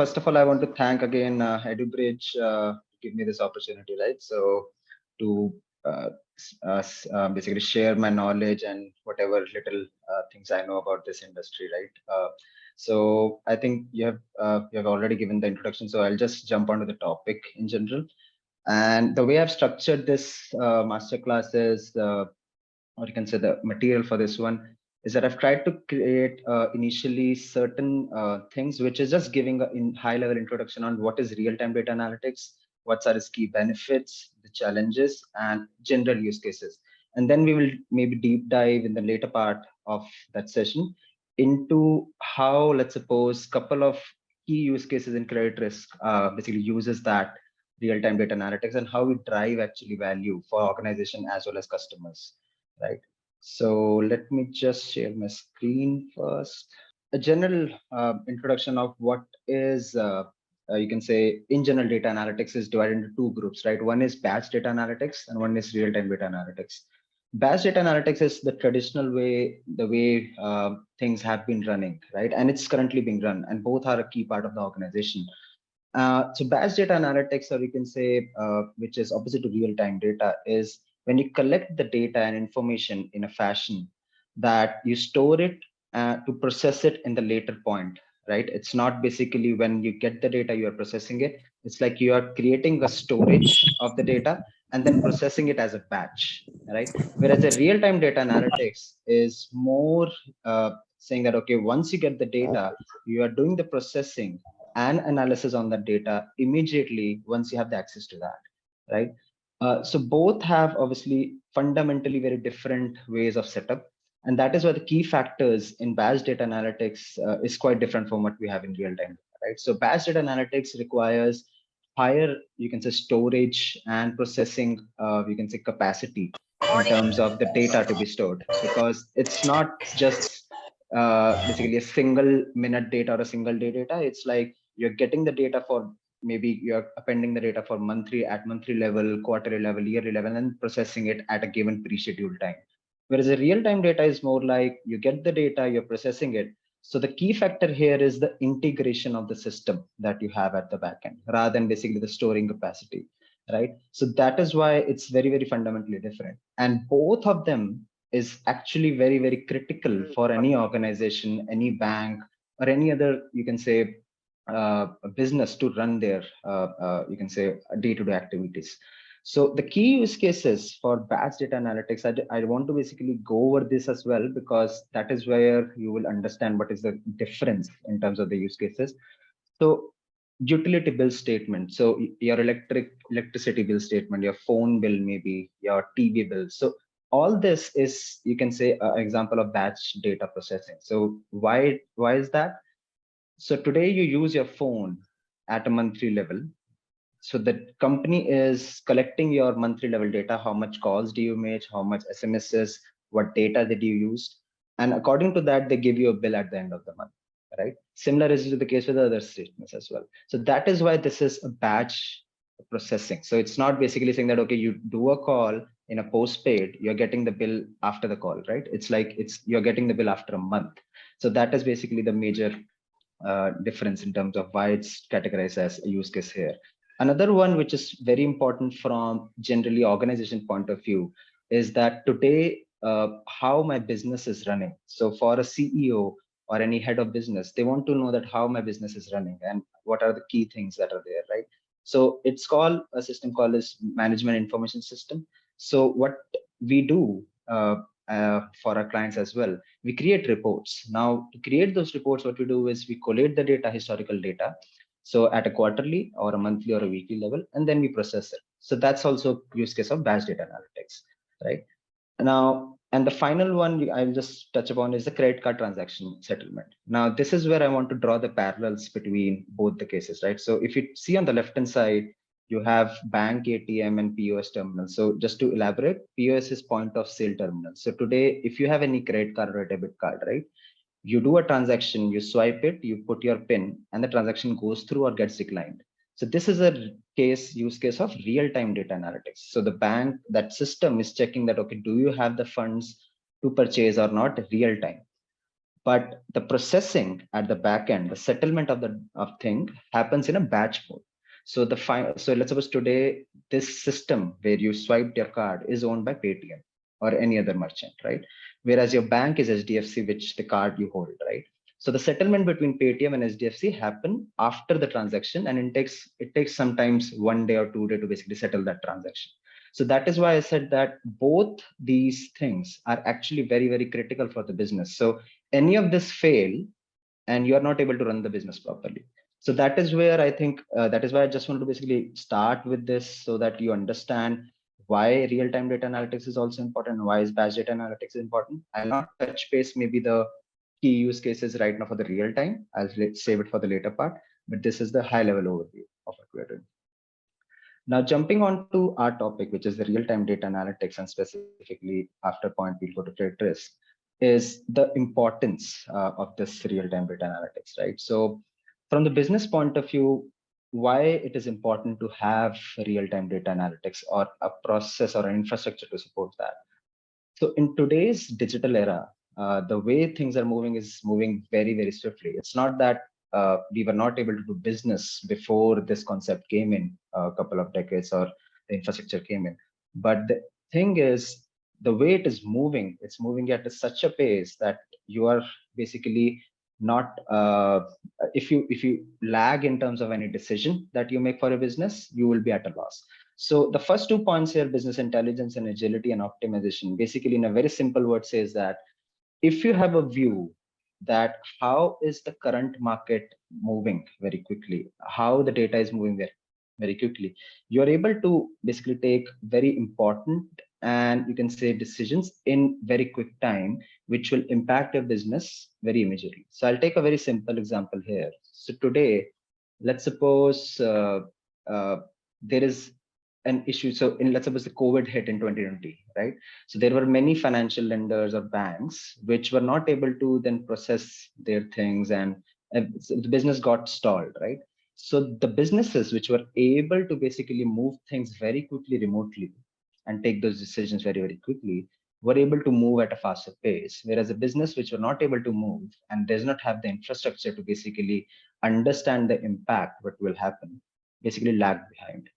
first of all, I want to thank again EduBridge to give me this opportunity, right? So to basically share my knowledge and whatever little things I know about this industry, right? So I think you have already given the introduction, so I'll just jump onto the topic in general. And the way I've structured this masterclass is, or you can say the material for this one, is that I've tried to create initially certain things, which is just giving a high level introduction on what is real-time data analytics, what are its key benefits, the challenges, and general use cases. And then we will maybe deep dive in the later part of that session into how, let's suppose, couple of key use cases in credit risk basically uses that real-time data analytics and how we drive actually value for organization as well as customers, right? So let me just share my screen first. A general introduction of what is, you can say, in general, data analytics is divided into two groups, right? One is batch data analytics and one is real-time data analytics. Batch data analytics is the traditional way, the way things have been running, right? And it's currently being run, and both are a key part of the organization. So batch data analytics, or you can say, which is opposite to real-time data, is when you collect the data and information in a fashion that you store it to process it in the later point, right? It's not basically when you get the data, you are processing it. It's like you are creating a storage of the data and then processing it as a batch, right? Whereas the real-time data analytics is more saying that, okay, once you get the data, you are doing the processing and analysis on that data immediately once you have the access to that, right? So both have obviously fundamentally very different ways of setup. And that is why the key factors in batch data analytics is quite different from what we have in real time, right? So batch data analytics requires higher, you can say, storage and processing, you can say, capacity in terms of the data to be stored, because it's not just basically a single minute data or a single day data. It's like you're getting the data for, maybe you're appending the data for monthly level, quarterly level, yearly level, and processing it at a given pre-scheduled time. Whereas the real-time data is more like you get the data, you're processing it. So the key factor here is the integration of the system that you have at the backend, rather than basically the storing capacity, right? So that is why it's very, very fundamentally different. And both of them is actually very, very critical for any organization, any bank, or any other, you can say, a business to run their, you can say, day-to-day activities. So the key use cases for batch data analytics, I want to basically go over this as well, because that is where you will understand what is the difference in terms of the use cases. So utility bill statement. So your electricity bill statement, your phone bill, maybe your TV bill. So all this is, you can say, an example of batch data processing. So why is that? So today you use your phone at a monthly level. So the company is collecting your monthly level data. How much calls do you make? How much SMSs? What data did you use? And according to that, they give you a bill at the end of the month, right? Similar is the case with other statements as well. So that is why this is a batch processing. So it's not basically saying that, okay, you do a call in a postpaid, you're getting the bill after the call, right? It's like you're getting the bill after a month. So that is basically the major difference in terms of why it's categorized as a use case here. Another one, which is very important from generally organization point of view, is that today, how my business is running. So for a CEO or any head of business, they want to know that how my business is running and what are the key things that are there, right? So it's called a system called as management information system. So what we do for our clients as well, we create reports. Now to create those reports, what we do is we collate the data, historical data, so at a quarterly or a monthly or a weekly level, and then we process it. So that's also use case of batch data analytics, right? Now, and the final one I'll just touch upon is the credit card transaction settlement. Now, this is where I want to draw the parallels between both the cases, right? So if you see on the left-hand side, you have bank ATM and POS terminal. So just to elaborate, POS is point of sale terminal. So today, if you have any credit card or a debit card, right, you do a transaction, you swipe it, you put your PIN, and the transaction goes through or gets declined. So this is a use case of real-time data analytics. So the bank, that system is checking that, okay, do you have the funds to purchase or not real time? but the processing at the back end, the settlement of the thing happens in a batch mode. So so let's suppose today this system where you swiped your card is owned by Paytm or any other merchant, right? Whereas your bank is HDFC, which the card you hold, right? So the settlement between Paytm and HDFC happen after the transaction, and it takes sometimes 1 day or 2 days to basically settle that transaction. So that is why I said that both these things are actually very, very critical for the business. So any of this fail and you are not able to run the business properly. So that is where I think that is why I just wanted to basically start with this so that you understand why real-time data analytics is also important, why is batch data analytics important. I'll not touch base maybe the key use cases right now for the real time. I'll save it for the later part, but this is the high level overview of what we're doing. Now, jumping on to our topic, which is the real-time data analytics, and specifically after point we'll go to credit risk, is the importance of this real-time data analytics, right? So from the business point of view, why it is important to have real-time data analytics or a process or an infrastructure to support that. So in today's digital era, the way things are moving is moving very, very swiftly. It's not that we were not able to do business before this concept came in a couple of decades or the infrastructure came in. But the thing is, the way it is moving, it's moving at such a pace that you are basically not if you lag in terms of any decision that you make for a business, you will be at a loss. So the first 2 points here, business intelligence and agility and optimization, basically in a very simple word says that if you have a view that how is the current market moving very quickly, how the data is moving very, very quickly, you're able to basically take very important and you can say decisions in very quick time, which will impact your business very immediately. So I'll take a very simple example here. So today, let's suppose there is an issue. So let's suppose the COVID hit in 2020, right? So there were many financial lenders or banks which were not able to then process their things, and so the business got stalled, right? So the businesses which were able to basically move things very quickly remotely and take those decisions very, very quickly were able to move at a faster pace. Whereas a business which were not able to move and does not have the infrastructure to basically understand the impact, what will happen, basically lag behind,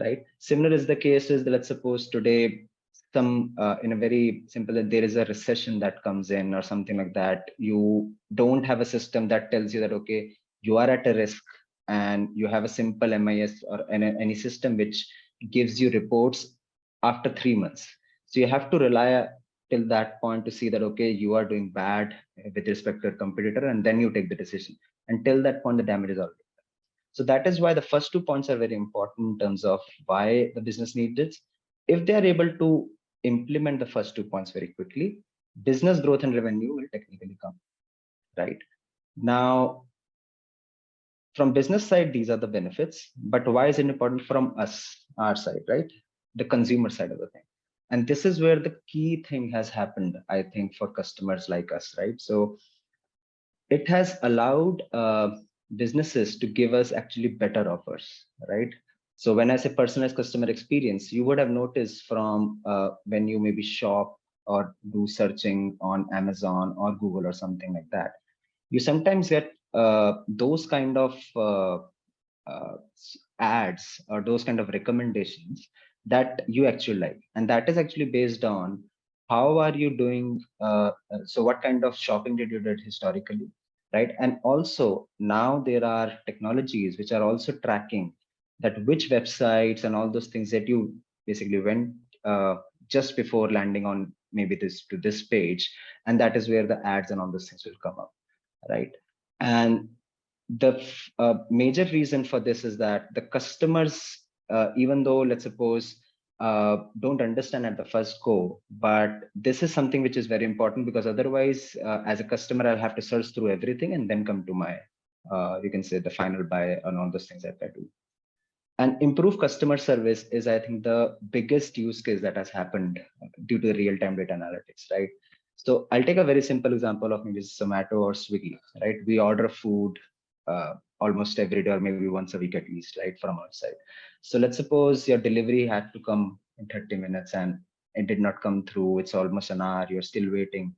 right? Similar is the case is that let's suppose today some in a very simple that there is a recession that comes in or something like that. You don't have a system that tells you that okay, you are at a risk, and you have a simple MIS or any system which gives you reports after 3 months. So you have to rely till that point to see that okay, you are doing bad with respect to a competitor, and then you take the decision. Until that point, the damage is already. So that is why the first 2 points are very important in terms of why the business needs it. If they are able to implement the first 2 points very quickly, business growth and revenue will technically come, right? Now, from business side, these are the benefits, but why is it important from us, our side, right? The consumer side of the thing. And this is where the key thing has happened, I think, for customers like us, right? So it has allowed businesses to give us actually better offers, right? So when I say personalized customer experience, you would have noticed from when you maybe shop or do searching on Amazon or Google or something like that, you sometimes get those kind of uh, ads or those kind of recommendations that you actually like, and that is actually based on how are you doing, so what kind of shopping did you did historically, right? And also now there are technologies which are also tracking that which websites and all those things that you basically went just before landing on maybe this to this page, and that is where the ads and all those things will come up, right? And the major reason for this is that the customers, even though let's suppose don't understand at the first go, but this is something which is very important because otherwise, as a customer, I'll have to search through everything and then come to my, you can say, the final buy and all those things that I do. And improve customer service is, I think, the biggest use case that has happened due to real-time data analytics, right? So I'll take a very simple example of maybe Zomato or Swiggy, right? We order food almost every day or maybe once a week at least, right, from outside. So let's suppose your delivery had to come in 30 minutes and it did not come through. It's almost an hour. You're still waiting.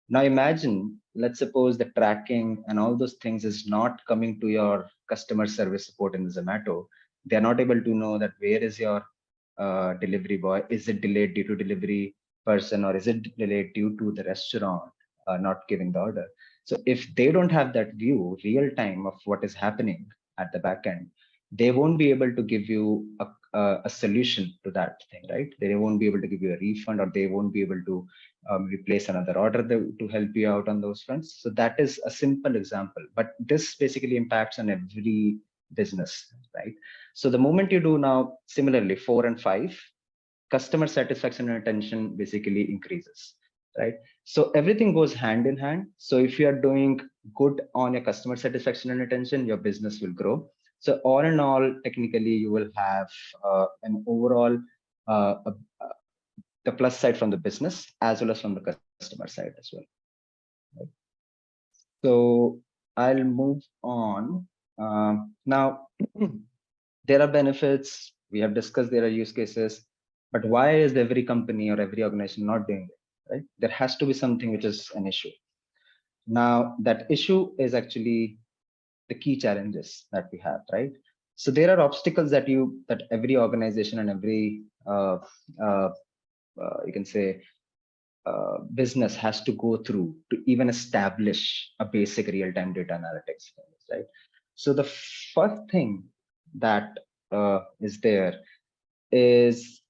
Now imagine, let's suppose the tracking and all those things is not coming to your customer service support in Zomato. They're not able to know that where is your delivery boy? Is it delayed due to delivery person, or is it delayed due to the restaurant not giving the order? So if they don't have that view real time of what is happening at the back end, they won't be able to give you a solution to that thing, right? They won't be able to give you a refund, or they won't be able to replace another order to help you out on those fronts. So that is a simple example, but this basically impacts on every business, right? So the moment you do now, similarly, 4 and 5, customer satisfaction and attention basically increases, right? So everything goes hand in hand. So if you are doing good on your customer satisfaction and attention, your business will grow. So all in all, technically, you will have an overall uh, the plus side from the business as well as from the customer side as well. Right? So I'll move on. Now, there are benefits. We have discussed there are use cases, but why is every company or every organization not doing it? Right? There has to be something which is an issue. Now, that issue is actually the key challenges that we have, right? So there are obstacles that every organization and every uh, you can say business has to go through to even establish a basic real-time data analytics, right? So the first thing that is there is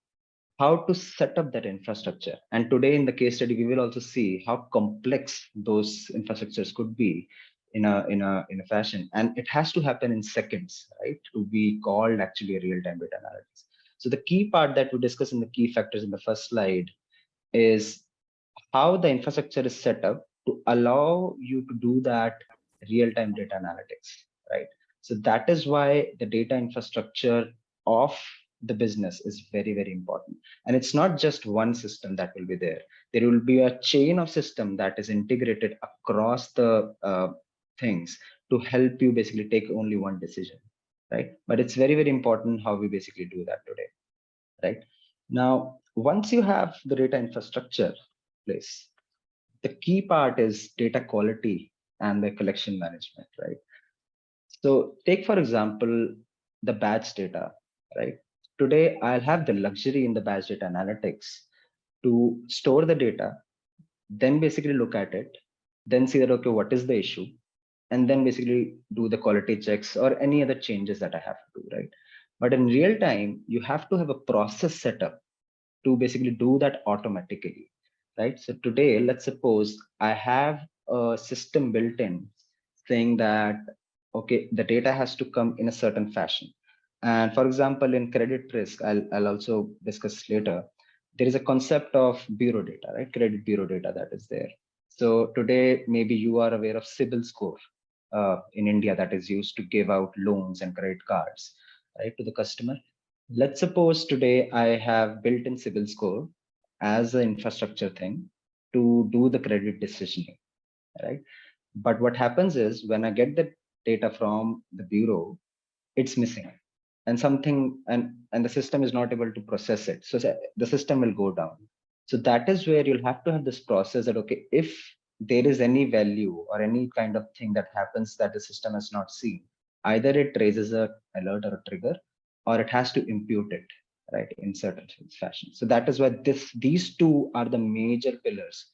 how to set up that infrastructure. And today in the case study, we will also see how complex those infrastructures could be in a fashion. And it has to happen in seconds, right? To be called actually a real-time data analytics. So the key part that we discussed in the key factors in the first slide is how the infrastructure is set up to allow you to do that real-time data analytics, right? So that is why the data infrastructure of the business is very, very important. And it's not just one system that will be there. There will be a chain of system that is integrated across the things to help you basically take only one decision, right? But it's very, very important how we basically do that today, right? Now, once you have the data infrastructure in place, the key part is data quality and the collection management, right? So take, for example, the batch data, right? Today, I'll have the luxury in the batch data analytics to store the data, then basically look at it, then see that, okay, what is the issue? And then basically do the quality checks or any other changes that I have to do, right? But in real time, you have to have a process set up to basically do that automatically, right? So today, let's suppose I have a system built in saying that, okay, the data has to come in a certain fashion. And for example, in credit risk, I'll also discuss later, there is a concept of bureau data, right? Credit bureau data that is there. So today, maybe you are aware of CIBIL score in India that is used to give out loans and credit cards, right, to the customer. Let's suppose today I have built in CIBIL score as an infrastructure thing to do the credit decisioning, right? But what happens is when I get the data from the bureau, it's missing, and something and the system is not able to process it. So the system will go down. So that is where you'll have to have this process that, okay, if there is any value or any kind of thing that happens that the system has not seen, either it raises a alert or a trigger, or it has to impute it, right, in certain fashion. So that is why these two are the major pillars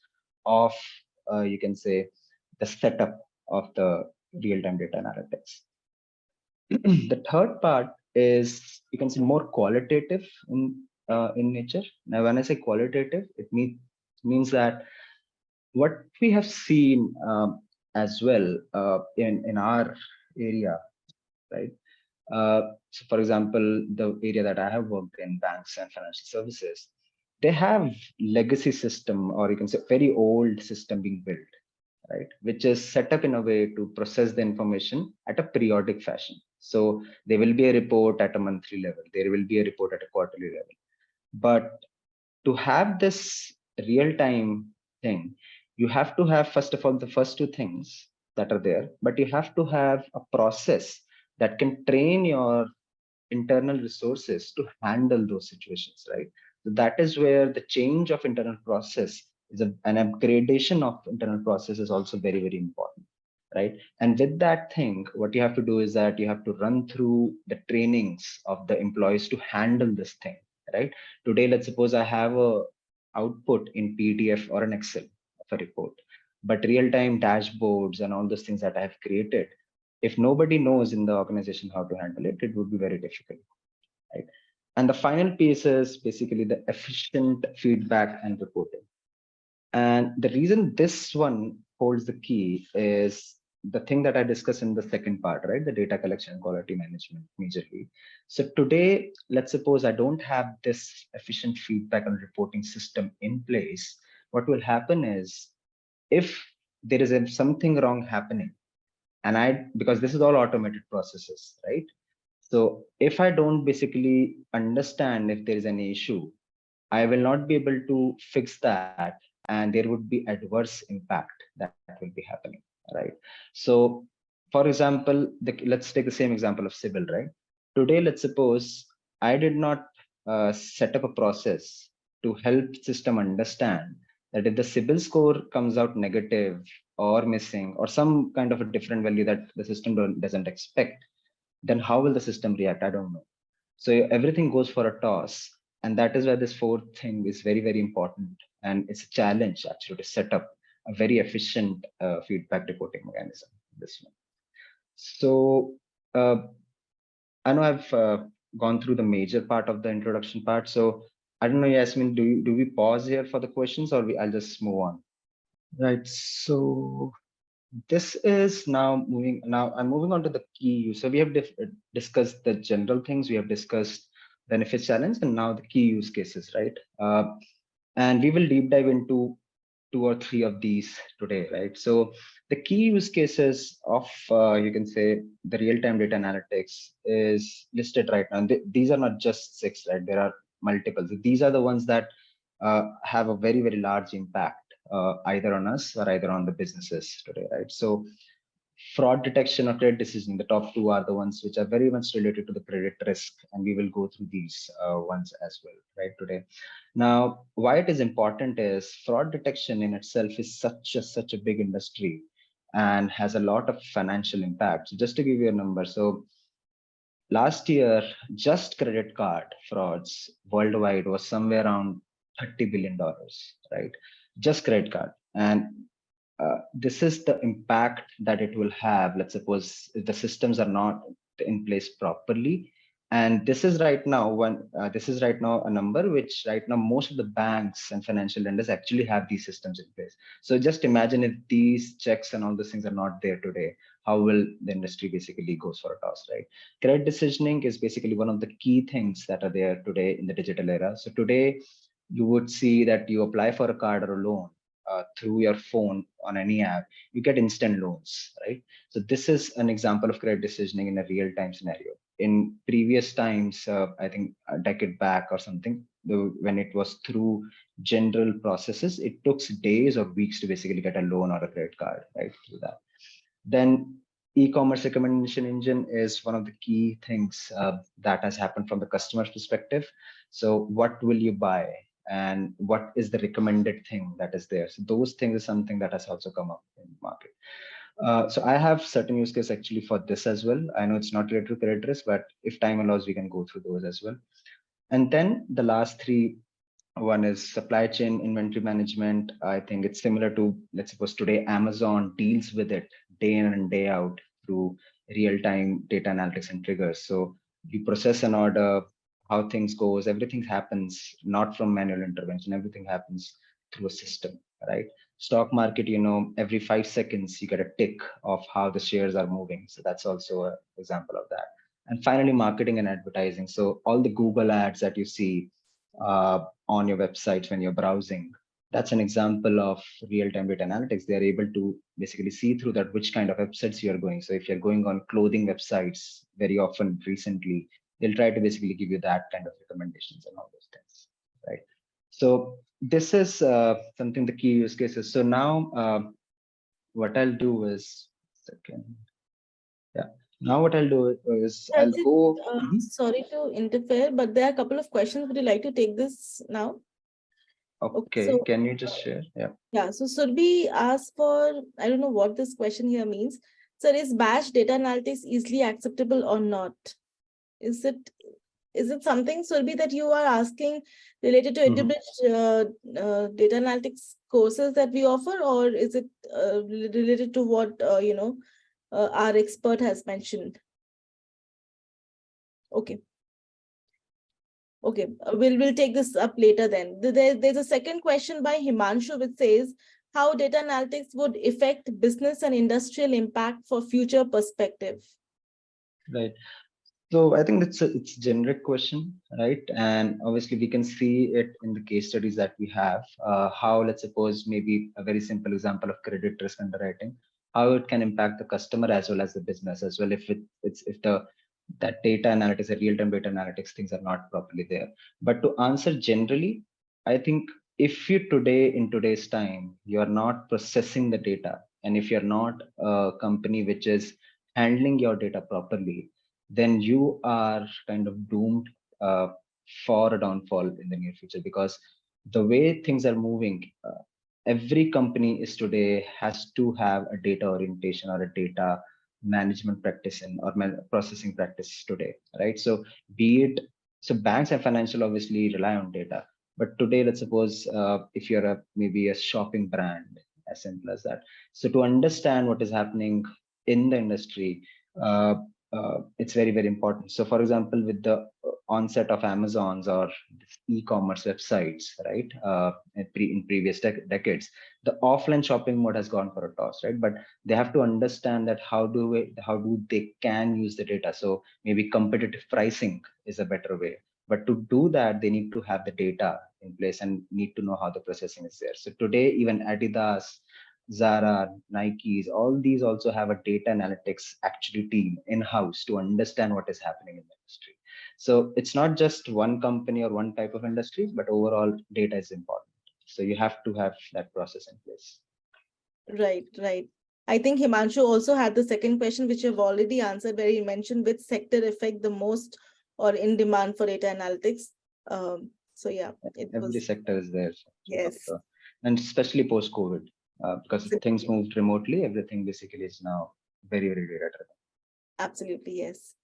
of you can say the setup of the real-time data analytics. The third part is, you can say, more qualitative in nature. Now, when I say qualitative, it means that what we have seen as well in our area, right? So, for example, the area that I have worked in, banks and financial services, they have legacy system, or you can say very old system being built, right, which is set up in a way to process the information at a periodic fashion. So there will be a report at a monthly level, there will be a report at a quarterly level. But to have this real-time thing, you have to have, first of all, the first two things that are there, but you have to have a process that can train your internal resources to handle those situations, right? So that is where the change of internal process an upgradation of internal process is also very, very important, right? And with that thing, what you have to do is that you have to run through the trainings of the employees to handle this thing, right? Today, let's suppose I have a output in PDF or an Excel of a report, but real-time dashboards and all those things that I have created, if nobody knows in the organization how to handle it, it would be very difficult, right? And the final piece is basically the efficient feedback and reporting. And the reason this one holds the key is the thing that I discussed in the second part, right? The data collection and quality management majorly. So today, let's suppose I don't have this efficient feedback and reporting system in place. What will happen is if there is something wrong happening, and because this is all automated processes, right? So if I don't basically understand if there is any issue, I will not be able to fix that, and there would be adverse impact that will be happening, right? So, for example, let's take the same example of Sybil, right? Today, let's suppose I did not set up a process to help system understand that if the Sybil score comes out negative or missing or some kind of a different value that the system doesn't expect, then how will the system react? I don't know. So everything goes for a toss. And that is why this fourth thing is very, very important. And it's a challenge actually to set up a very efficient feedback reporting mechanism. This one. So uh, I know I've gone through the major part of the introduction part. So I don't know, Yasmin, do we pause here for the questions or I'll just move on? Right. So this is now I'm moving on to the key use. So we have discussed the general things, we have discussed benefits challenge, and now the key use cases, right? And we will deep dive into two or three of these today, right? So the key use cases of you can say the real-time data analytics is listed right now. These are not just six, right? There are multiple. So these are the ones that have a very, very large impact either on us or either on the businesses today, right? So fraud detection or credit decision, the top two are the ones which are very much related to the credit risk, and we will go through these ones as well, right, today. Now, why it is important is fraud detection in itself is such a big industry and has a lot of financial impact. So just to give you a number, so last year, just credit card frauds worldwide was somewhere around $30 billion, right? Just credit card. And this is the impact that it will have. Let's suppose if the systems are not in place properly. And this is right now a number which right now most of the banks and financial lenders actually have these systems in place. So just imagine if these checks and all those things are not there today, how will the industry basically goes for a toss, right? Credit decisioning is basically one of the key things that are there today in the digital era. So today you would see that you apply for a card or a loan through your phone on any app, you get instant loans, right? So this is an example of credit decisioning in a real-time scenario. In previous times, I think a decade back or something, when it was through general processes, it took days or weeks to basically get a loan or a credit card, right? Through that. Then e-commerce recommendation engine is one of the key things that has happened from the customer's perspective. So what will you buy? And what is the recommended thing that is there? So those things is something that has also come up in the market. So I have certain use case actually for this as well. I know it's not related to credit risk, but if time allows, we can go through those as well. And then the last three, one is supply chain inventory management. I think it's similar to, let's suppose today, Amazon deals with it day in and day out through real-time data analytics and triggers. So you process an order, how things goes, everything happens not from manual intervention, everything happens through a system, right? Stock market, every 5 seconds you get a tick of how the shares are moving. So that's also an example of that. And finally, marketing and advertising. So all the Google ads that you see on your websites when you're browsing, that's an example of real-time data analytics. They're able to basically see through that which kind of websites you're going. So if you're going on clothing websites very often recently, they'll try to basically give you that kind of recommendations and all those things, right? So this is something the key use cases. So now what I'll do is, now what I'll do is I'll go. Sorry to interfere, but there are a couple of questions. Would you like to take this now? Okay, So can you just share? Yeah. yeah, so Surbhi asked for, I don't know what this question here means. Sir, is batch data analytics easily acceptable or not? Is it something, Surbhi, that you are asking related to Mhm. EduBridge data analytics courses that we offer, or is it related to what our expert has mentioned? Okay, okay, we'll take this up later then. There's a second question by Himanshu which says how data analytics would affect business and industrial impact for future perspective. Right. So I think it's a generic question, right? And obviously we can see it in the case studies that we have. How, let's suppose, maybe a very simple example of credit risk underwriting, how it can impact the customer as well as the business as well if the that data analytics, the real-time data analytics things are not properly there. But to answer generally, I think if you in today's time, you are not processing the data, and if you're not a company which is handling your data properly, then you are kind of doomed for a downfall in the near future, because the way things are moving, every company is today has to have a data orientation or a data management practice or processing practice today, right? So be it, so banks and financial obviously rely on data, but today, let's suppose, if you're maybe a shopping brand, as simple as that, so to understand what is happening in the industry, uh, it's very, very important. So for example, with the onset of Amazons or e-commerce websites, right, in previous decades, the offline shopping mode has gone for a toss, right? But they have to understand that how do they can use the data. So maybe competitive pricing is a better way, but to do that, they need to have the data in place and need to know how the processing is there. So today, even Adidas, Zara, Nikes, all these also have a data analytics actually team in-house to understand what is happening in the industry. So it's not just one company or one type of industry, but overall data is important. So you have to have that process in place. Right, right. I think Himanshu also had the second question, which you've already answered, where you mentioned which sector affect the most or in demand for data analytics. So yeah, it Every was, sector is there. yes. And especially post-COVID, because things Absolutely, moved remotely, everything basically is now very, very data driven. absolutely, yes.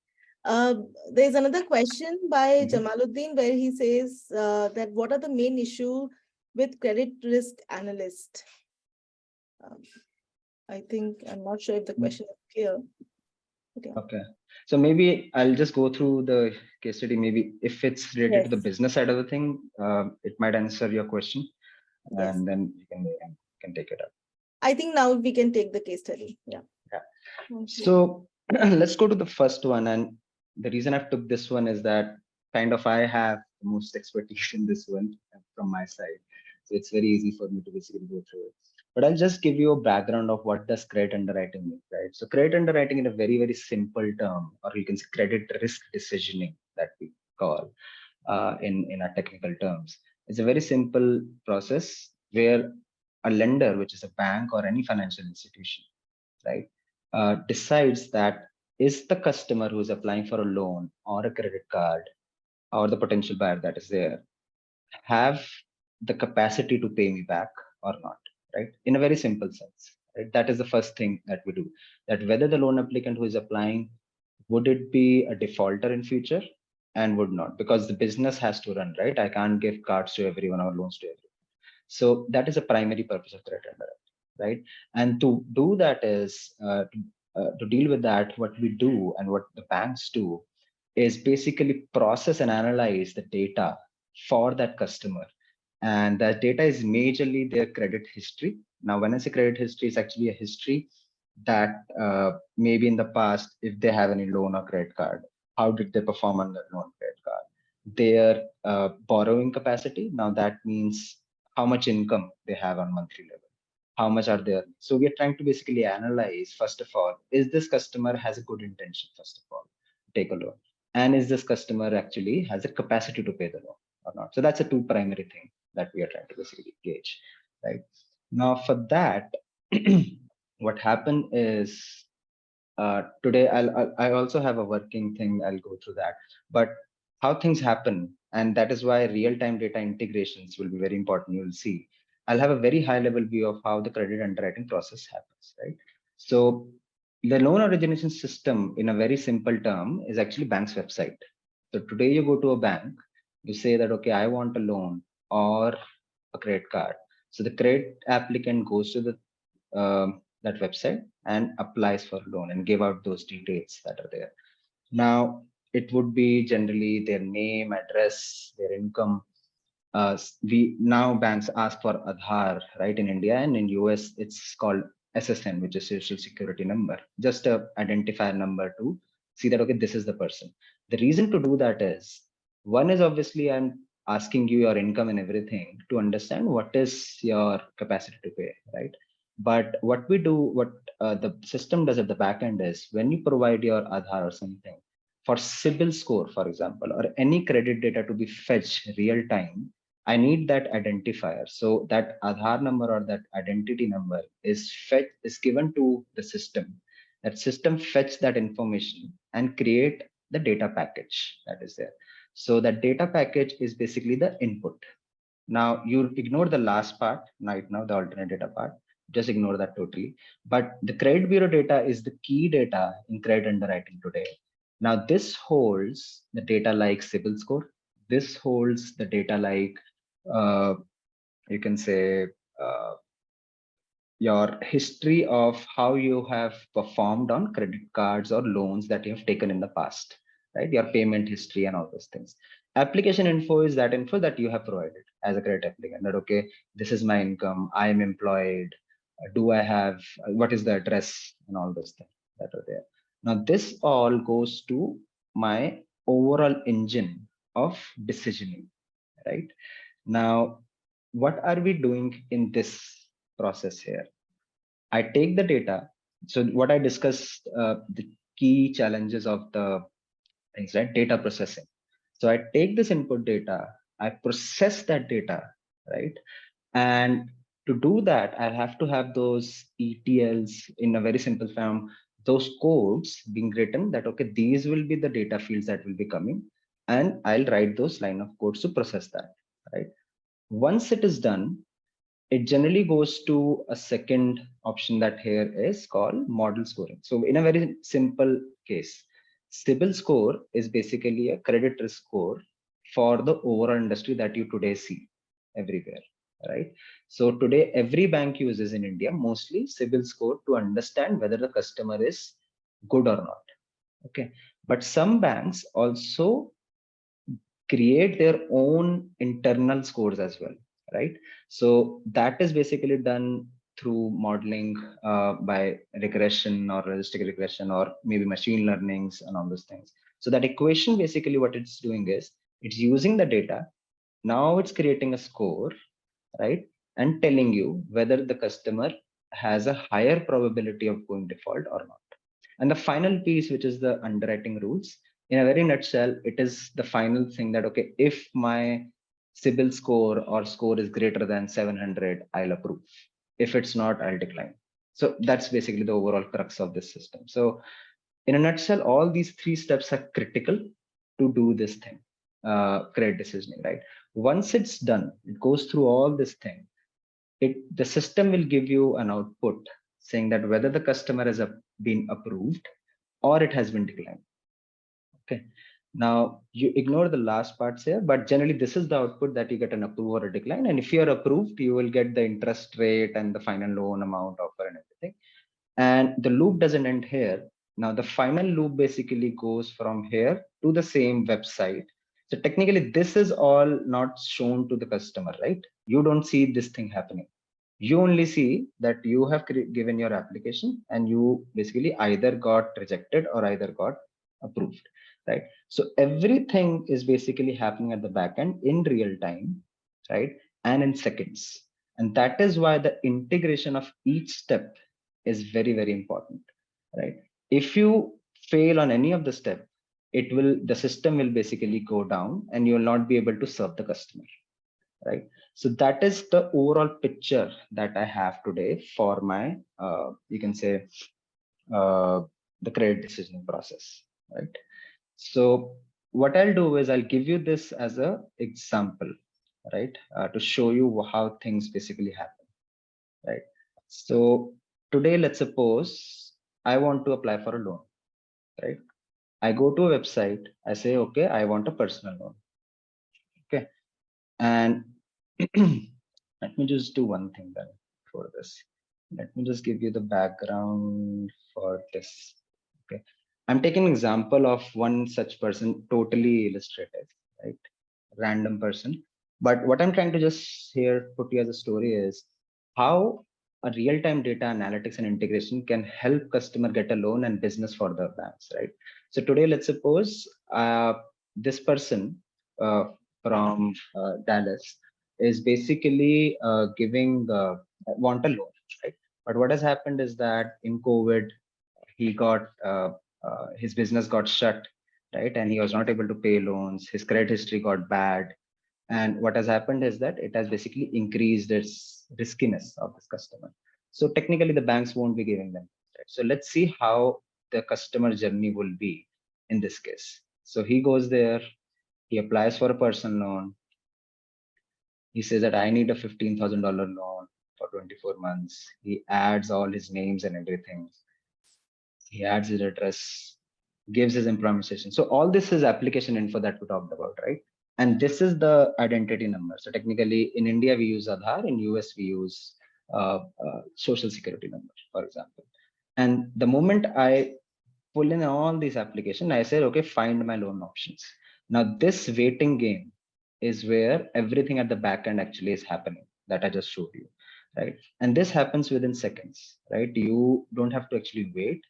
There's another question by Mhm. Jamaluddin where he says that what are the main issue with credit risk analyst? Um, I think I'm not sure if the question is clear. But yeah. Okay. So maybe I'll just go through the case study. Maybe if it's related to the Yes, business side of the thing, it might answer your question, yes. and then you can take it up. I think now we can take the case study. Yeah. Yeah. Thank you. So let's go to the first one. And the reason I've took this one is that kind of I have the most expertise in this one from my side. So it's very easy for me to basically go through it. But I'll just give you a background of what does credit underwriting mean, right? So credit underwriting in a very, very simple term, or you can say credit risk decisioning that we call in our technical terms. It's a very simple process where a lender, which is a bank or any financial institution, right, decides that is the customer who is applying for a loan or a credit card, or the potential buyer that is there, have the capacity to pay me back or not, right? In a very simple sense, right? That is the first thing that we do. That whether the loan applicant who is applying, would it be a defaulter in future and would not, because the business has to run, right? I can't give cards to everyone or loans to everyone. So that is a primary purpose of credit underwriting, right? And to do that is to deal with that, what we do and what the banks do is basically process and analyze the data for that customer. And that data is majorly their credit history. Now, when I say credit history, it's actually a history that maybe in the past, if they have any loan or credit card, how did they perform on the loan credit card? Their borrowing capacity. Now, that means how much income they have on monthly level, how much are they earning. So we are trying to basically analyze, first of all, is this customer has a good intention, first of all, take a loan, and is this customer actually has a capacity to pay the loan or not. So that's a two primary thing that we are trying to basically gauge, right? Now for that, what happened is, today I also have a working thing, I'll go through that. But how things happen, And that is why real-time data integrations will be very important. You'll see. I'll have a very high-level view of how the credit underwriting process happens, right? So the loan origination system, in a very simple term, is actually bank's website. So today you go to a bank, you say that, okay, I want a loan or a credit card. So the credit applicant goes to the that website and applies for a loan and give out those details that are there. Now, it would be generally their name, address, their income. We now banks ask for Aadhaar, right? In India and in US, it's called SSN, which is Social Security Number, just a identifier number to see that, okay, this is the person. The reason to do that is, one is obviously I'm asking you your income and everything to understand what is your capacity to pay, right? But what we do, what the system does at the back end is, when you provide your Aadhaar or something, for CIBIL score, for example, or any credit data to be fetched real time, I need that identifier. So that Aadhaar number or that identity number is given to the system. That system fetch that information and create the data package that is there. So that data package is basically the input. Now you ignore the last part, right now the alternate data part, just ignore that totally. But the credit bureau data is the key data in credit underwriting today. Now this holds the data like CIBIL score. This holds the data like uh, you can say uh, your history of how you have performed on credit cards or loans that you have taken in the past, right? Your payment history and all those things. Application info is that info that you have provided as a credit applicant, that, okay, this is my income, I am employed, do I have, what is the address and all those things that are there. Now, this all goes to my overall engine of decisioning, right? Now, what are we doing in this process here? I take the data. So what I discussed, the key challenges of the things, right? Data processing. So I take this input data, I process that data, right? And to do that, I have to have those ETLs in a very simple form, those codes being written that, okay, these will be the data fields that will be coming, and I'll write those line of codes to process that, right? Once it is done, it generally goes to a second option that here is called model scoring. So in a very simple case, CIBIL score is basically a credit risk score for the overall industry that you today see everywhere, right? So today, every bank uses in India mostly CIBIL score to understand whether the customer is good or not. Okay. But some banks also create their own internal scores as well, right? So that is basically done through modeling by regression or logistic regression or maybe machine learnings and all those things. So that equation, basically what it's doing is it's using the data. Now it's creating a score, right? And telling you whether the customer has a higher probability of going default or not. And the final piece, which is the underwriting rules, in a very nutshell, it is the final thing that, okay, if my CIBIL score or score is greater than 700, I'll approve. If it's not, I'll decline. So that's basically the overall crux of this system. So in a nutshell, all these three steps are critical to do this thing, credit decisioning, right? Once it's done, it goes through all this thing. The system will give you an output saying that whether the customer has been approved or it has been declined. Okay. Now you ignore the last parts here, but generally this is the output that you get an approve or a decline. And if you're approved, you will get the interest rate and the final loan amount offer and everything. And the loop doesn't end here. Now the final loop basically goes from here to the same website. So technically this is all not shown to the customer, right? You don't see this thing happening. You only see that you have given your application and you basically either got rejected or either got approved, right? So everything is basically happening at the back end in real time, right? And in seconds. And that is why the integration of each step is very, very important, right? If you fail on any of the step, the system will basically go down and you will not be able to serve the customer, right? So that is the overall picture that I have today for my, you can say, uh, the credit decision process, right? So what I'll do is I'll give you this as a example, right? To show you how things basically happen, right? So today, let's suppose I want to apply for a loan, right? I go to a website, I say, okay, I want a personal loan. Okay. And let me just do one thing then for this. Let me just give you the background for this. Okay. I'm taking an example of one such person, totally illustrative, right? Random person. But what I'm trying to just here put you as a story is how a real-time data analytics and integration can help customer get a loan and business for the banks, right? So today, let's suppose this person uh, from Dallas is basically giving want a loan, right? But what has happened is that in COVID, he got his business got shut, right? And he was not able to pay loans. His credit history got bad, and what has happened is that it has basically increased its riskiness of this customer. So technically, the banks won't be giving them. Right? So let's see how the customer journey will be in this case. So he goes there, he applies for a personal loan. He says that I need a $15,000 loan for 24 months. He adds all his names and everything. He adds his address, gives his employment station. So all this is application info that we talked about, right? And this is the identity number. So technically, in India we use Aadhaar, in US we use social security number, for example. And the moment I pull in all these applications, I said, okay, find my loan options. Now this waiting game is where everything at the back end actually is happening that I just showed you, right? And this happens within seconds, right? You don't have to actually wait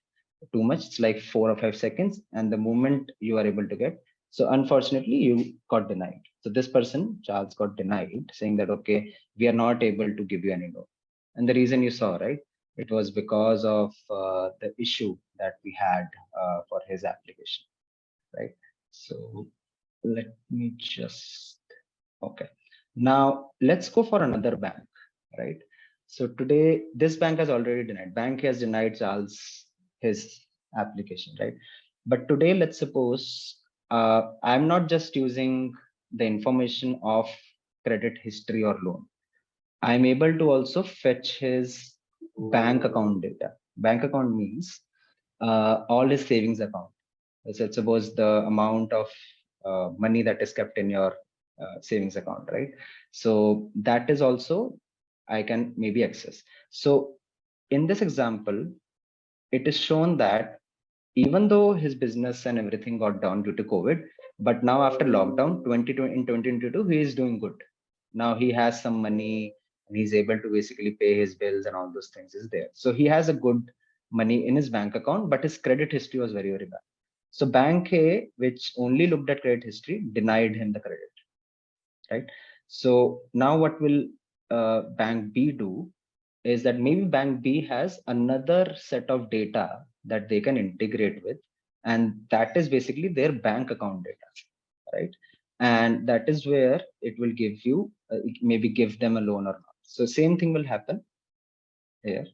too much. It's like 4 or 5 seconds, and the moment you are able to get. So unfortunately, you got denied. So this person, Charles, got denied, saying that okay, we are not able to give you any loan. And the reason you saw, right? It was because of the issue that we had for his application, right? So let me just okay. Now let's go for another bank, right? So today this bank has already denied. Bank has denied Charles his application, right? But today let's suppose I'm not just using the information of credit history or loan. I'm able to also fetch his bank account data. Bank account means all his savings account. So suppose the amount of money that is kept in your savings account, right? So that is also I can maybe access. So in this example, it is shown that even though his business and everything got down due to COVID, but now after lockdown, 2020 in 2022, he is doing good. Now he has some money and he's able to basically pay his bills and all those things is there. So he has a good money in his bank account, but his credit history was very, very bad. So Bank A, which only looked at credit history, denied him the credit, right? So now what will Bank B do is that maybe Bank B has another set of data that they can integrate with, and that is basically their bank account data, right? And that is where it will give you maybe give them a loan or not. So same thing will happen here.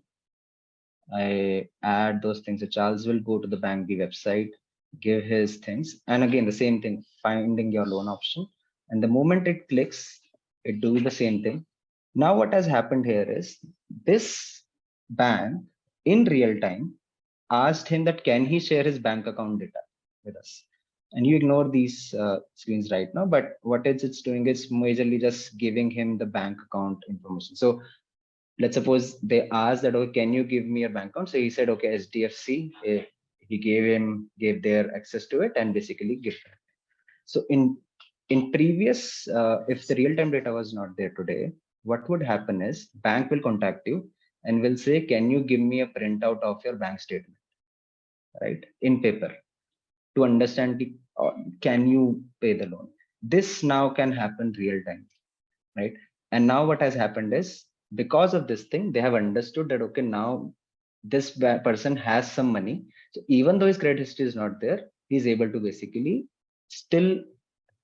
I add those things. So Charles will go to the Bank B website, give his things, and again the same thing, finding your loan option. And the moment it clicks, it do the same thing. Now what has happened here is this bank in real time asked him that can he share his bank account data with us. And you ignore these screens right now, but what it's doing is majorly just giving him the bank account information. So let's suppose they asked that, oh, can you give me a bank account? So he said, okay, SDFC. He gave their access to it and basically give it. So in previous, if the real time data was not there today, what would happen is bank will contact you and will say, can you give me a printout of your bank statement, right, in paper to understand can you pay the loan? This now can happen real time, right? And now what has happened is because of this thing, they have understood that okay, now this person has some money. So even though his credit history is not there, he's able to basically still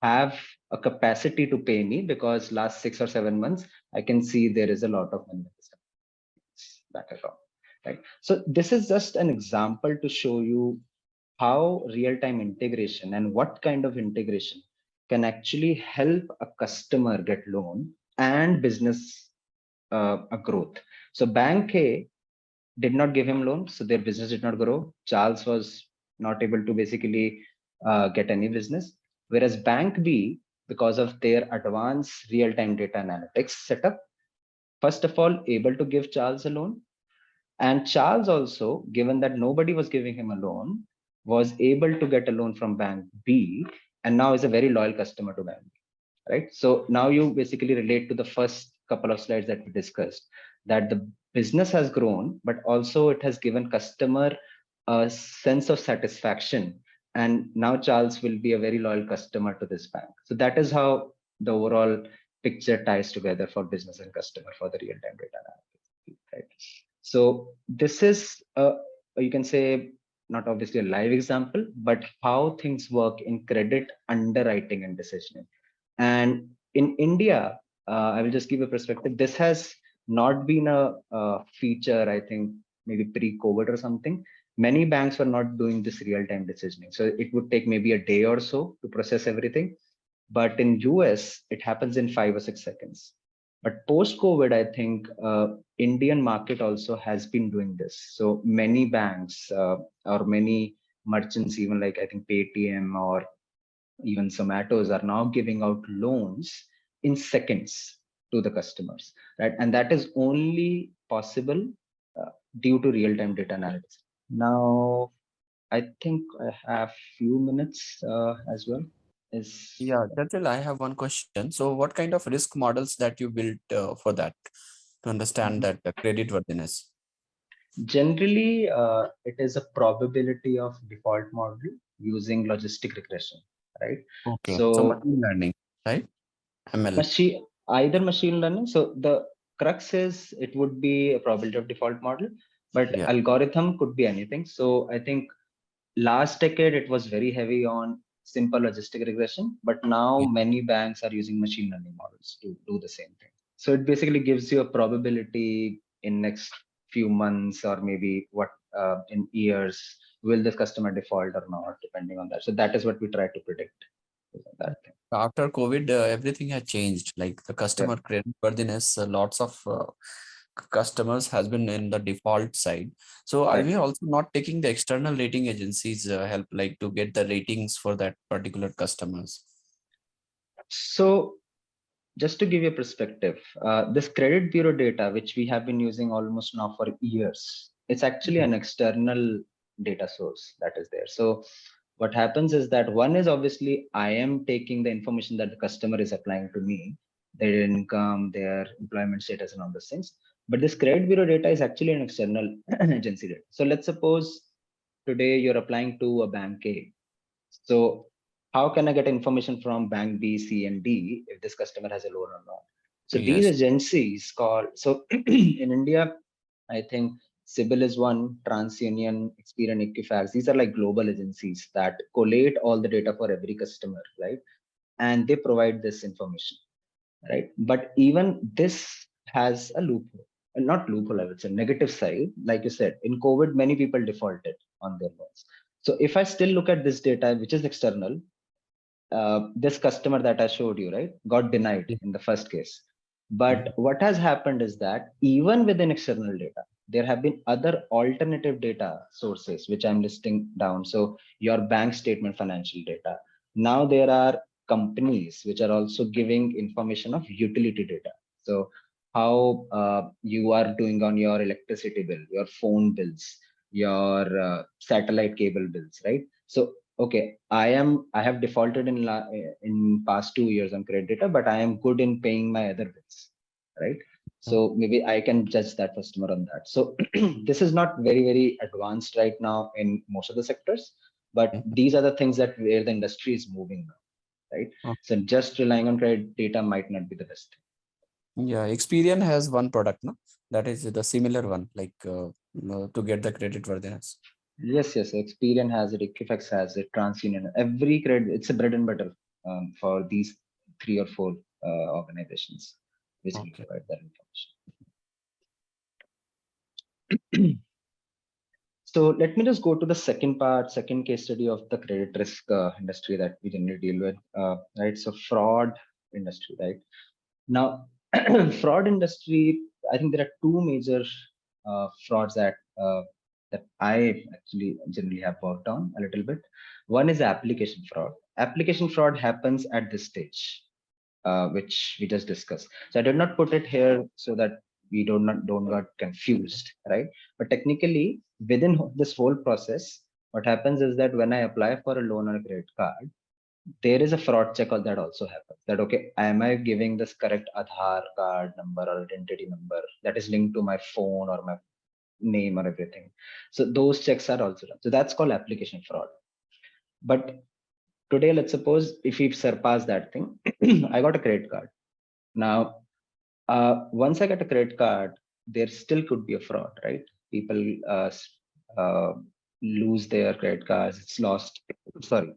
have a capacity to pay me because last 6 or 7 months I can see there is a lot of money in this bank account, right? So this is just an example to show you how real-time integration and what kind of integration can actually help a customer get loan and business a growth. So Bank A did not give him loan, so their business did not grow. Charles was not able to basically get any business. Whereas Bank B, because of their advanced real-time data analytics setup, first of all, able to give Charles a loan. And Charles also, given that nobody was giving him a loan, was able to get a loan from Bank B and now is a very loyal customer to Bank B, right? So now you basically relate to the first couple of slides that we discussed, that the business has grown, but also it has given customer a sense of satisfaction. And now Charles will be a very loyal customer to this bank. So that is how the overall picture ties together for business and customer for the real-time data analytics, right? So this is you can say not obviously a live example, but how things work in credit underwriting and decisioning. And in India, I will just give a perspective. This has not been a feature, I think, maybe pre-COVID or something. Many banks were not doing this real-time decisioning. So it would take maybe a day or so to process everything. But in US, it happens in 5 or 6 seconds. But post-COVID, I think Indian market also has been doing this. So many banks or many merchants, even like I think Paytm or even Zomatos are now giving out loans in seconds to the customers, right? And that is only possible due to real-time data analytics. Now, I think I have few minutes as well. Is Yeah, Charchit, I have one question. So what kind of risk models that you built for that to understand Mhm. that credit worthiness? Generally, it is a probability of default model using logistic regression, right? Okay. So So machine learning, right? ML. either machine learning. So the crux is it would be a probability of default model, but Yeah. algorithm could be anything. So I think last decade it was very heavy on simple logistic regression, but now Yeah. many banks are using machine learning models to do the same thing. So it basically gives you a probability in next few months or maybe what in years will this customer default or not, depending on that. So that is what we try to predict with that thing. After COVID, everything has changed. Like the Yeah, customer credit worthiness, lots of customers has been in the default side. So are right. we also not taking the external rating agencies help like to get the ratings for that particular customers? So just to give you a perspective, this credit bureau data, which we have been using almost now for years, it's actually Mhm. an external data source that is there. So what happens is that one is obviously I am taking the information that the customer is applying to me, their income, their employment status, and all those things. But this credit bureau data is actually an external agency data. So let's suppose today you're applying to a bank A. So how can I get information from bank B, C, and D if this customer has a loan or not? So these Yes. agencies called, so in India, I think Sibyl is one, TransUnion, Experian, Equifax. These are like global agencies that collate all the data for every customer, right? And they provide this information, right? But even this has a loophole, not loophole, I would say negative side. Like you said, in COVID, many people defaulted on their loans. So if I still look at this data, which is external, this customer that I showed you, right, got denied Yeah. in the first case. But Mhm. what has happened is that even within external data, there have been other alternative data sources, which I'm listing down. So your bank statement financial data. Now there are companies which are also giving information of utility data. So how you are doing on your electricity bill, your phone bills, your satellite cable bills, right? So okay, I have defaulted in past 2 years on credit data, but I am good in paying my other bills, right? So maybe I can judge that customer on that. So this is not very advanced right now in most of the sectors, but Mhm. these are the things that where the industry is moving now, right? Okay. So just relying on credit data might not be the best. Yeah, Experian has one product, no? That is the similar one, like to get the credit worthiness. Yes. Experian has it, Equifax has it, TransUnion. Every credit, it's a bread and butter for these three or four organizations. Basically, Okay. provide that information. So let me just go to the second case study of the credit risk industry that we generally deal with, right? So fraud industry, right? Now, fraud industry, I think there are two major frauds that I actually generally have worked on a little bit. One is application fraud. Application fraud happens at this stage, which we just discussed. So I did not put it here so that we don't get confused, right? But technically, within this whole process, what happens is that when I apply for a loan or a credit card, there is a fraud check that also happens. That okay, am I giving this correct Aadhaar card number or identity number that is linked to my phone or my name or everything? So those checks are also done. So that's called application fraud. But today, let's suppose if we surpass that thing, I got a credit card. Now, once I get a credit card, there still could be a fraud, right? People uh, lose their credit cards, it's lost, sorry.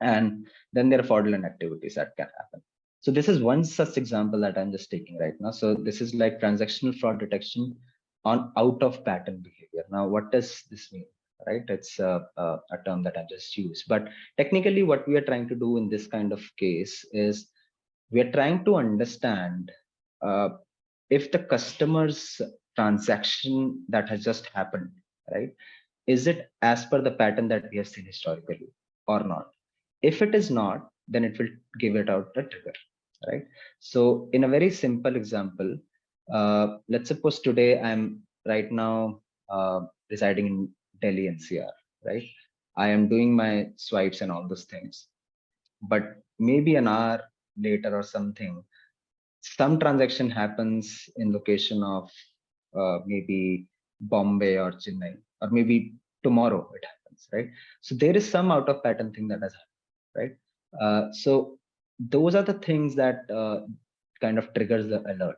And then there are fraudulent activities that can happen. So this is one such example that I'm just taking right now. So this is like transactional fraud detection on out of pattern behavior. Now, what does this mean? Right? It's a term that I just used. But technically, what we are trying to do in this kind of case is we are trying to understand uh, if the customer's transaction that has just happened, right? Is it as per the pattern that we have seen historically or not? If it is not, then it will give it out a trigger, right? So in a very simple example, let's suppose today I'm right now residing in Delhi NCR, right? I am doing my swipes and all those things, but maybe an hour later or something, some transaction happens in location of maybe Bombay or Chennai, or maybe tomorrow it happens, right? So there is some out of pattern thing that has happened, right? So those are the things that kind of triggers the alert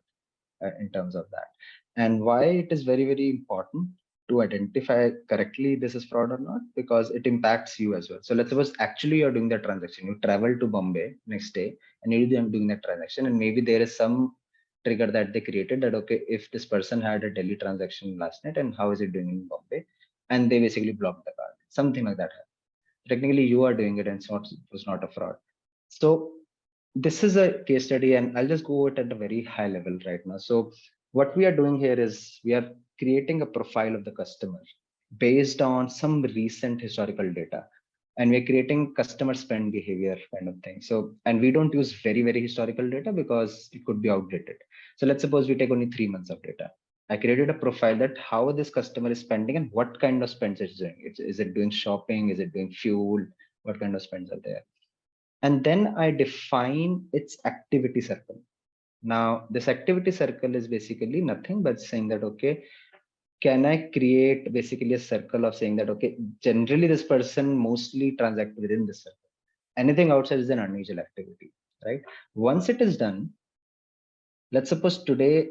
in terms of that, and why it is very, very important to identify correctly this is fraud or not, because it impacts you as well. So let's suppose actually you're doing that transaction, you travel to Bombay next day and you're doing that transaction, and maybe there is some trigger that they created that okay, if this person had a Delhi transaction last night and how is it doing in Bombay, and they basically blocked the card, something like that. Technically you are doing it and it was not a fraud. So this is a case study, and I'll just go it at a very high level right now. So what we are doing here is we are creating a profile of the customer based on some recent historical data, and we're creating customer spend behavior kind of thing. So, and we don't use very, very historical data because it could be outdated. So let's suppose we take only 3 months of data. I created a profile that how this customer is spending and what kind of spends it's doing. Is it doing shopping? Is it doing fuel? What kind of spends are there? And then I define its activity circle. Now, this activity circle is basically nothing but saying that, okay, can I create basically a circle of saying that, okay, generally this person mostly transact within this circle. Anything outside is an unusual activity, right? Once it is done, let's suppose today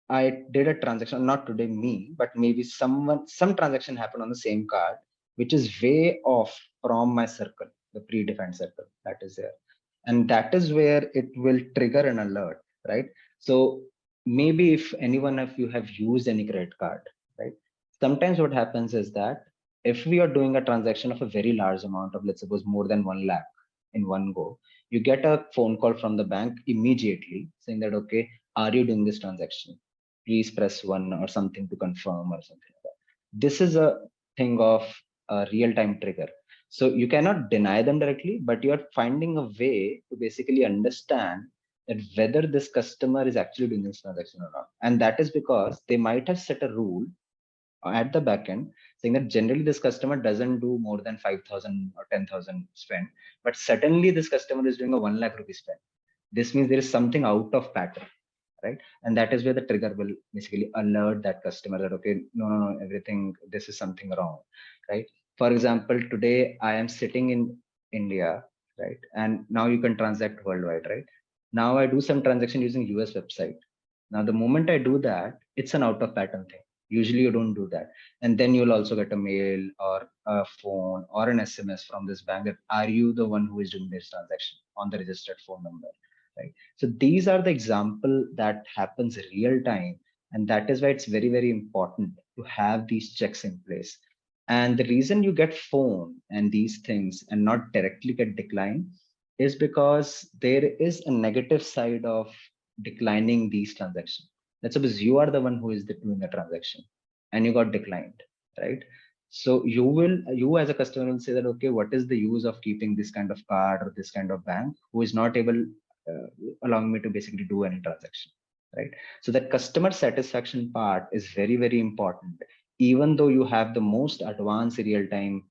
I did a transaction, not today me, but maybe some transaction happened on the same card, which is way off from my circle, the predefined circle that is there. And that is where it will trigger an alert, right? So maybe if anyone of you have used any credit card, right? Sometimes what happens is that if we are doing a transaction of a very large amount of, let's suppose more than 1 lakh in one go, you get a phone call from the bank immediately saying that, okay, are you doing this transaction? Please press 1 or something to confirm or something like that. This is a thing of a real-time trigger. So you cannot deny them directly, but you're finding a way to basically understand that whether this customer is actually doing this transaction or not. And that is because they might have set a rule at the back end saying that generally this customer doesn't do more than 5,000 or 10,000 spend, but suddenly this customer is doing a 1 lakh rupee spend. This means there is something out of pattern, right? And that is where the trigger will basically alert that customer that okay, no, everything, this is something wrong, right? For example, today I am sitting in India, right? And now you can transact worldwide, right? Now I do some transaction using US website. Now the moment I do that, it's an out of pattern thing. Usually you don't do that, and then you'll also get a mail or a phone or an SMS from this bank that are you the one who is doing this transaction on the registered phone number, right? So these are the example that happens real time And that is why it's very, very important to have these checks in place. And the reason you get phone and these things and not directly get declined is because there is a negative side of declining these transactions. Let's suppose you are the one who is doing the transaction and you got declined, right? So you as a customer will say that, okay, what is the use of keeping this kind of card or this kind of bank who is not able allowing me to basically do any transaction, right? So that customer satisfaction part is very, very important. Even though you have the most advanced real time,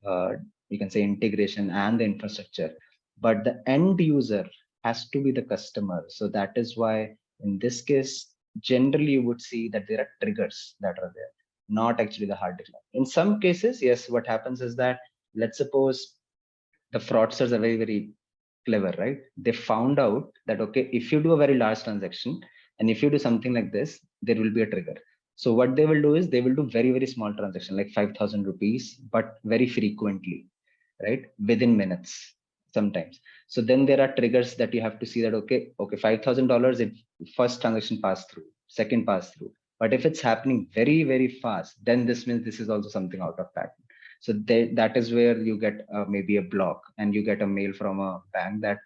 uh, you can say integration and the infrastructure, but the end user has to be the customer. So that is why in this case, generally you would see that there are triggers that are there, not actually the hard decline. In some cases, yes, what happens is that, let's suppose the fraudsters are very, very clever, right? They found out that, okay, if you do a very large transaction and if you do something like this, there will be a trigger. So what they will do is they will do very, very small transaction, like 5,000 rupees, but very frequently, right? Within minutes sometimes. So then there are triggers that you have to see that, okay, $5,000, if first transaction pass through, second pass through. But if it's happening very, very fast, then this means this is also something out of pattern. So that is where you get maybe a block and you get a mail from a bank that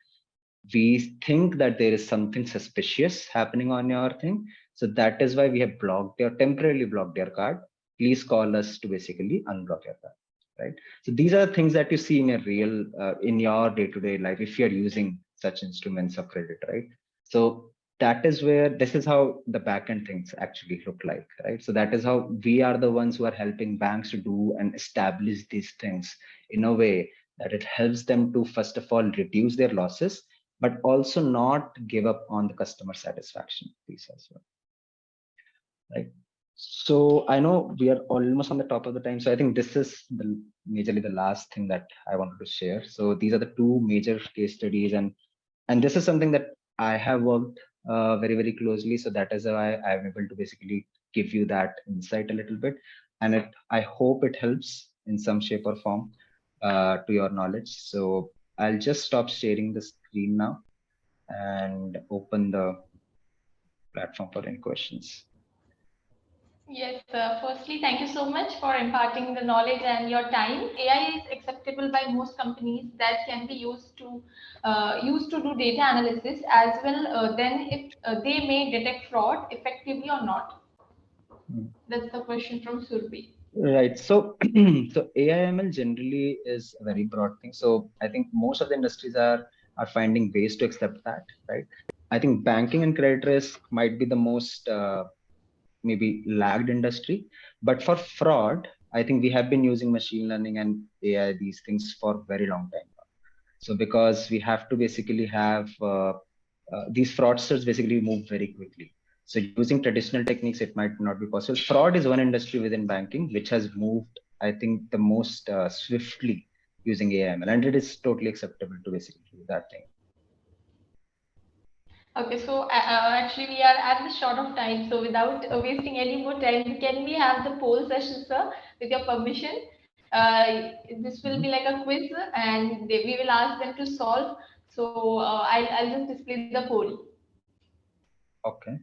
we think that there is something suspicious happening on your thing. So that is why we have blocked your temporarily blocked your card. Please call us to basically unblock your card, right? So these are the things that you see in a real in your day-to-day life if you're using such instruments of credit, right? So that is where this is how the backend things actually look like, right? So that is how we are the ones who are helping banks to do and establish these things in a way that it helps them to first of all reduce their losses, but also not give up on the customer satisfaction piece as well, right? So I know we are almost on the top of the time. So I think this is majorly the last thing that I wanted to share. So these are the two major case studies, and this is something that I have worked very, very closely. So that is why I'm able to basically give you that insight a little bit, and I hope it helps in some shape or form to your knowledge. So I'll just stop sharing the screen now and open the platform for any questions. Yes, firstly, thank you so much for imparting the knowledge and your time. AI is acceptable by most companies that can be used to do data analysis as well. Then, if they may detect fraud effectively or not. That's the question from Surbi. Right. So, so AIML generally is a very broad thing. So I think most of the industries are finding ways to accept that, right? I think banking and credit risk might be the most maybe lagged industry, but for fraud, I think we have been using machine learning and AI these things for a very long time. So because we have to basically have these fraudsters basically move very quickly. So using traditional techniques, it might not be possible. Fraud is one industry within banking which has moved, I think, the most swiftly using AML, and it is totally acceptable to basically do that thing. Okay, so actually we are at the short of time. So without wasting any more time, can we have the poll session, sir, with your permission? This will be like a quiz, and we will ask them to solve. So I'll just display the poll. Okay.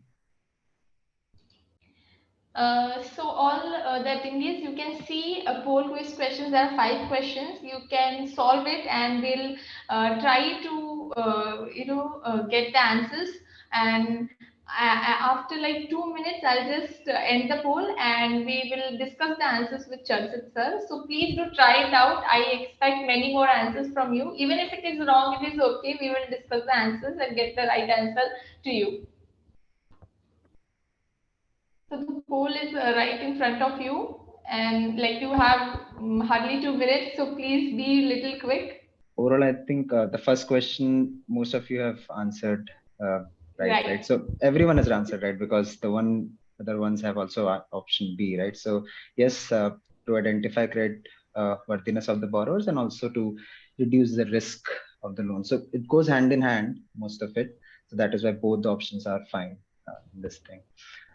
So all the attendees, you can see a poll quiz questions. There are 5 questions. You can solve it, and we'll try to get the answers. And after like 2 minutes, I'll just end the poll, and we will discuss the answers with Charchit sir. So please do try it out. I expect many more answers from you. Even if it is wrong, it is okay. We will discuss the answers and get the right answer to you. So the poll is right in front of you, and like you have hardly 2 minutes, so please be little quick. Overall, I think the first question most of you have answered right. So everyone has answered right, because the other ones have also option B, right? So yes, to identify credit worthiness of the borrowers and also to reduce the risk of the loan. So it goes hand in hand, most of it. So that is why both the options are fine in this thing.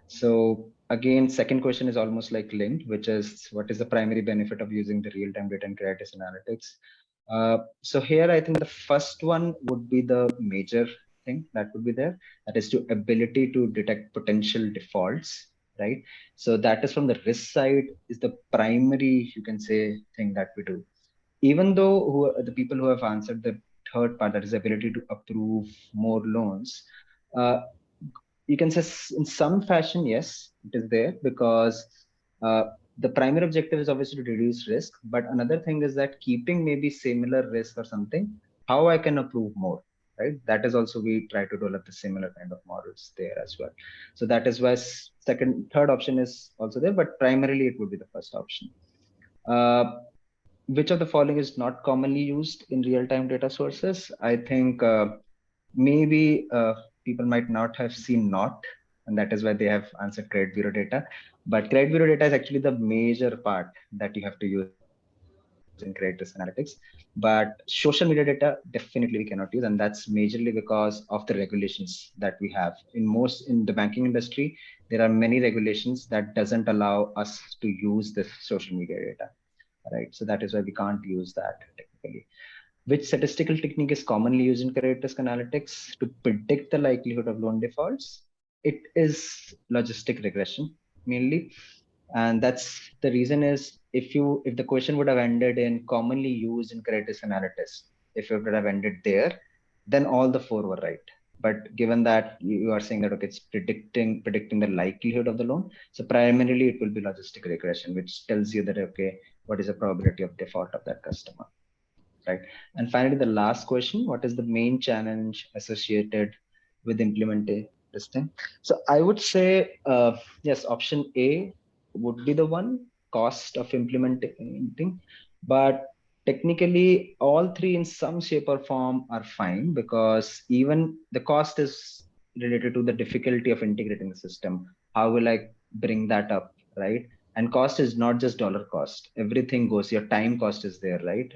So again, second question is almost like linked, which is what is the primary benefit of using the real-time data and credit analytics? So here, I think the first one would be the major thing that would be there. That is to ability to detect potential defaults, right? So that is from the risk side is the primary, you can say, thing that we do. Even though the people who have answered the third part, that is the ability to approve more loans, uh, you can say in some fashion, yes, it is there because uh, the primary objective is obviously to reduce risk. But another thing is that keeping maybe similar risk or something, how I can approve more, right? That is also we try to develop the similar kind of models there as well. So that is why third option is also there, but primarily it would be the first option. Which of the following is not commonly used in real-time data sources? I think maybe people might not have seen not, and that is why they have answered credit bureau data. But credit bureau data is actually the major part that you have to use in credit risk analytics. But social media data definitely we cannot use, and that's majorly because of the regulations that we have. In the banking industry, there are many regulations that doesn't allow us to use this social media data, right? So that is why we can't use that technically. Which statistical technique is commonly used in credit risk analytics to predict the likelihood of loan defaults? It is logistic regression mainly. And that's the reason is if the question would have ended in commonly used in credit risk analysis, if it would have ended there, then all the four were right. But given that you are saying that okay, it's predicting the likelihood of the loan, so primarily it will be logistic regression, which tells you that okay, what is the probability of default of that customer, right? And finally, the last question: what is the main challenge associated with implementing this thing? So I would say yes, option A would be the one, cost of implementing, but technically all three in some shape or form are fine because even the cost is related to the difficulty of integrating the system. How will I bring that up, right? And cost is not just dollar cost, everything goes, your time cost is there, right,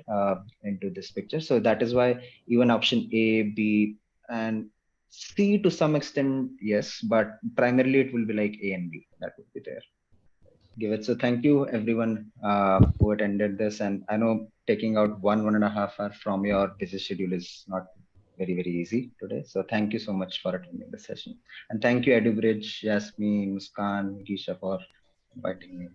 into this picture. So that is why even option A, B, and C to some extent, yes, but primarily it will be like A and B that would be there. Give it. So thank you everyone who attended this. And I know taking out 1.5 hours from your busy schedule is not very easy today. So thank you so much for attending the session. And thank you EduBridge, Yasmin, Muskan, Gisha for inviting me.